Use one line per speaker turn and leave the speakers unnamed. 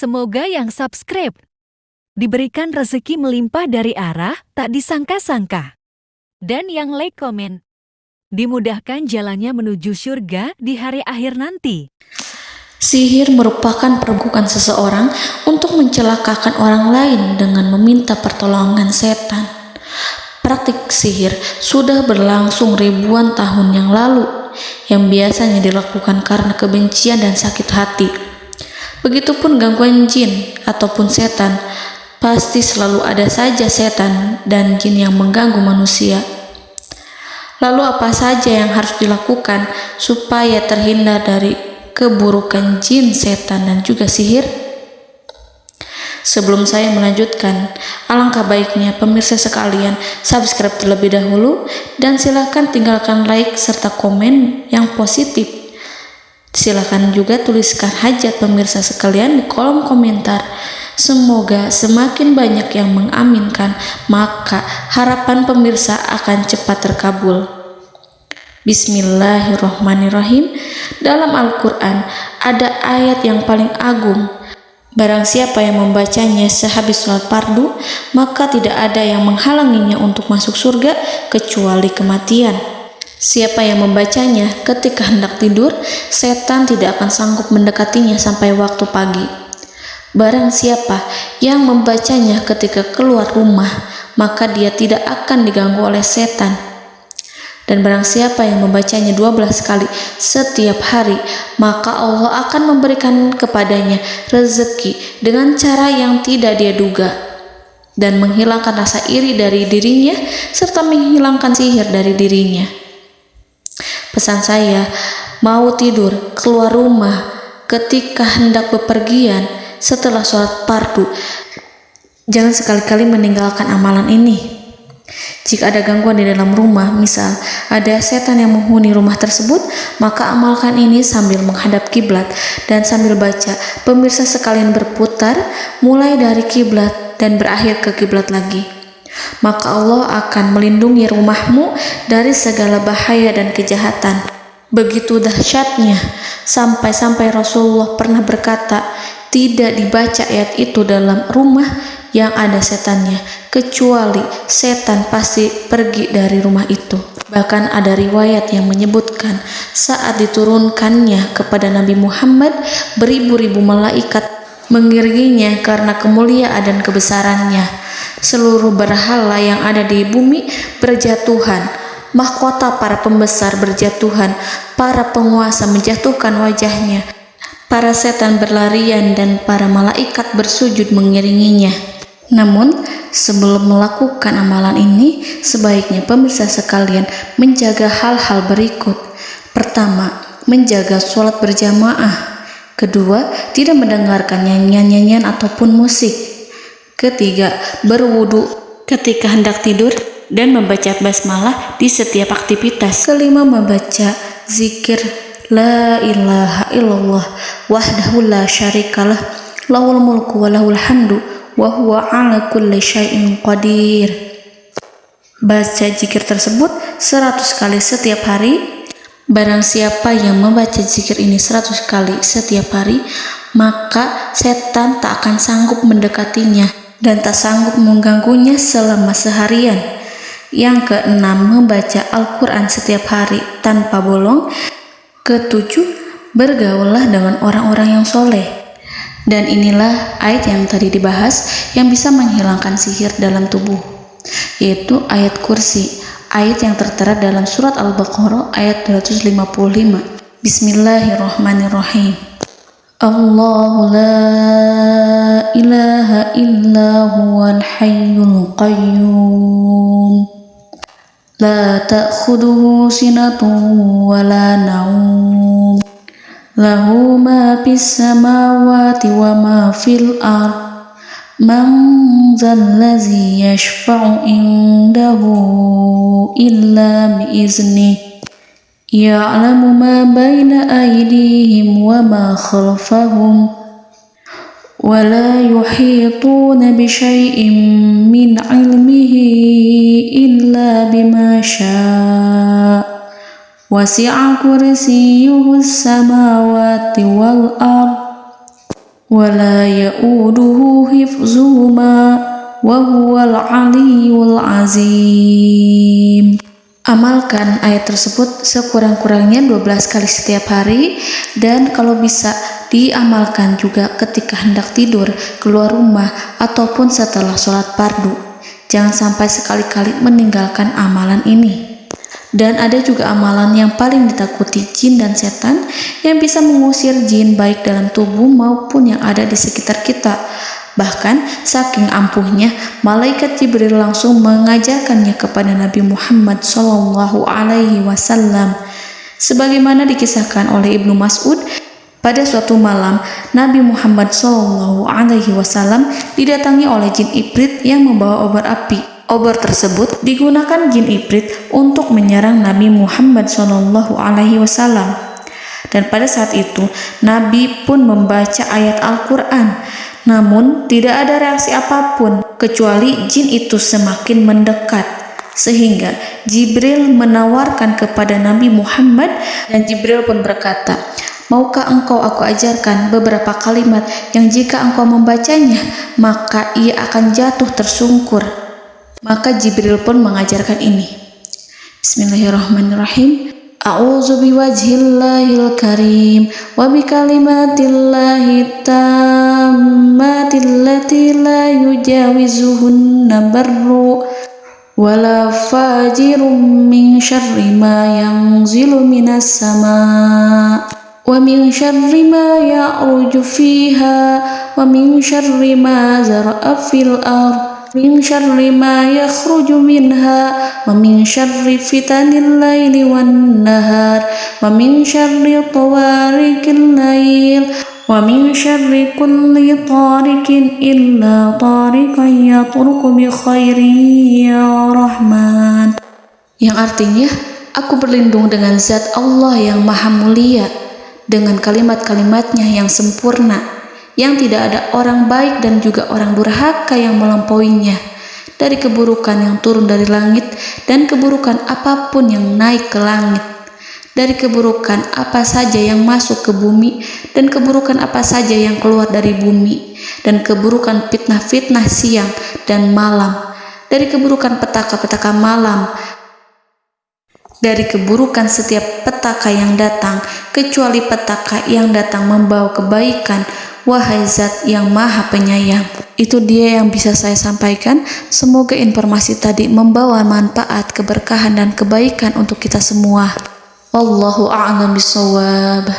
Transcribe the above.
Semoga yang subscribe diberikan rezeki melimpah dari arah tak disangka-sangka. Dan yang like komen, dimudahkan jalannya menuju surga di hari akhir nanti.
Sihir merupakan perbuatan seseorang untuk mencelakakan orang lain dengan meminta pertolongan setan. Praktik sihir sudah berlangsung ribuan tahun yang lalu, yang biasanya dilakukan karena kebencian dan sakit hati. Begitupun gangguan jin ataupun setan, pasti selalu ada saja setan dan jin yang mengganggu manusia. Lalu apa saja yang harus dilakukan supaya terhindar dari keburukan jin, setan, dan juga sihir? Sebelum saya melanjutkan, alangkah baiknya pemirsa sekalian subscribe terlebih dahulu dan silakan tinggalkan like serta komen yang positif. Silakan juga tuliskan hajat pemirsa sekalian di kolom komentar. Semoga semakin banyak yang mengaminkan, maka harapan pemirsa akan cepat terkabul. Bismillahirrahmanirrahim. Dalam Al-Quran ada ayat yang paling agung. Barang siapa yang membacanya sehabis sholat fardu, maka tidak ada yang menghalanginya untuk masuk surga kecuali kematian. Siapa yang membacanya ketika hendak tidur, setan tidak akan sanggup mendekatinya sampai waktu pagi. Barang siapa yang membacanya ketika keluar rumah, maka dia tidak akan diganggu oleh setan. Dan barang siapa yang membacanya 12 kali setiap hari, maka Allah akan memberikan kepadanya rezeki dengan cara yang tidak dia duga, dan menghilangkan rasa iri dari dirinya, serta menghilangkan sihir dari dirinya. Pesan saya, mau tidur, keluar rumah, ketika hendak bepergian, setelah sholat fardu, jangan sekali-kali meninggalkan amalan ini. Jika ada gangguan di dalam rumah, misal ada setan yang menghuni rumah tersebut, maka amalkan ini sambil menghadap kiblat dan sambil baca. Pemirsa sekalian berputar mulai dari kiblat dan berakhir ke kiblat lagi. Maka Allah akan melindungi rumahmu dari segala bahaya dan kejahatan. Begitu dahsyatnya, sampai-sampai Rasulullah pernah berkata, tidak dibaca ayat itu dalam rumah yang ada setannya, kecuali setan pasti pergi dari rumah itu. Bahkan ada riwayat yang menyebutkan saat diturunkannya kepada Nabi Muhammad, beribu-ribu malaikat mengiringinya karena kemuliaan dan kebesarannya. Seluruh berhala yang ada di bumi berjatuhan, mahkota para pembesar berjatuhan, para penguasa menjatuhkan wajahnya, para setan berlarian, dan para malaikat bersujud mengiringinya. Namun, sebelum melakukan amalan ini, sebaiknya pemirsa sekalian menjaga hal-hal berikut. Pertama, menjaga sholat berjamaah. Kedua, tidak mendengarkan nyanyian-nyanyian ataupun musik. Ketiga, berwudu ketika hendak tidur dan membaca basmalah di setiap aktivitas. Kelima, membaca zikir la ilaha illallah wahdahu la syarikalah lahul mulku wa lahul hamdu wa huwa ala kulli syai'in qadir. Baca zikir tersebut 100 kali setiap hari. Barang siapa yang membaca zikir ini 100 kali setiap hari, maka setan tak akan sanggup mendekatinya dan tak sanggup mengganggunya selama seharian. Yang keenam, membaca Al-Quran setiap hari tanpa bolong. Ketujuh, bergaullah dengan orang-orang yang soleh. Dan inilah ayat yang tadi dibahas yang bisa menghilangkan sihir dalam tubuh, yaitu ayat kursi, ayat yang tertera dalam surat Al-Baqarah ayat 255. Bismillahirrahmanirrahim. Allahu la ilaha illa huwal hayyul qayyum la ta'khuduhu sinatun wa la naum lahu ma fis samawati wa ma fil ard man zallazi yashfa'u indahu illa biiznihi ya'lamu ma baina aydihim wa ma khalfahum wa la yuhituna bi syai'in min 'ilmihi illa bima syaa' wasi'a kursiyyuhu as-samawati wal ard ولا يؤوده حفظهما وهو العلي العظيم. Amalkan ayat tersebut sekurang-kurangnya 12 kali setiap hari, dan kalau bisa diamalkan juga ketika hendak tidur, keluar rumah, ataupun setelah sholat fardu. Jangan sampai sekali-kali meninggalkan amalan ini. Dan ada juga amalan yang paling ditakuti jin dan setan, yang bisa mengusir jin baik dalam tubuh maupun yang ada di sekitar kita. Bahkan saking ampuhnya, malaikat Jibril langsung mengajarkannya kepada Nabi Muhammad SAW. Sebagaimana dikisahkan oleh Ibnu Mas'ud, pada suatu malam Nabi Muhammad SAW didatangi oleh jin Ifrit yang membawa obor api. Obor tersebut digunakan jin Ifrit untuk menyerang Nabi Muhammad SAW. Dan pada saat itu Nabi pun membaca ayat Al-Quran. Namun tidak ada reaksi apapun, kecuali jin itu semakin mendekat. Sehingga Jibril menawarkan kepada Nabi Muhammad, dan Jibril pun berkata, "Maukah engkau aku ajarkan beberapa kalimat yang jika engkau membacanya, maka ia akan jatuh tersungkur?" Maka Jibril pun mengajarkan ini. Bismillahirrahmanirrahim. A'udzu biwajhillahil karim wa bikalimatillahi tammatil lati la yujawizuhunna barru wala fajirum min syarri ma yanzilu minas sama wa min syarri ma ya'ruju fiha wa min syarri ma zara'a fil ardh min syarri ma yakhruju minha wa min syarri fitanil laili wan nahar wa min syarri tawarikil lail wa min syarri kulli tarikin illa tarikan yatruku bi khairin ya Rahman. Yang artinya, aku berlindung dengan zat Allah yang maha mulia, dengan kalimat-kalimatnya yang sempurna, yang tidak ada orang baik dan juga orang durhaka yang melampauinya, dari keburukan yang turun dari langit dan keburukan apapun yang naik ke langit, dari keburukan apa saja yang masuk ke bumi dan keburukan apa saja yang keluar dari bumi, dan keburukan fitnah-fitnah siang dan malam, dari keburukan petaka-petaka malam, dari keburukan setiap petaka yang datang, kecuali petaka yang datang membawa kebaikan. Wahai Zat yang Maha Penyayang. Itu dia yang bisa saya sampaikan. Semoga informasi tadi membawa manfaat, keberkahan dan kebaikan untuk kita semua. Wallahu a'lam bishawab.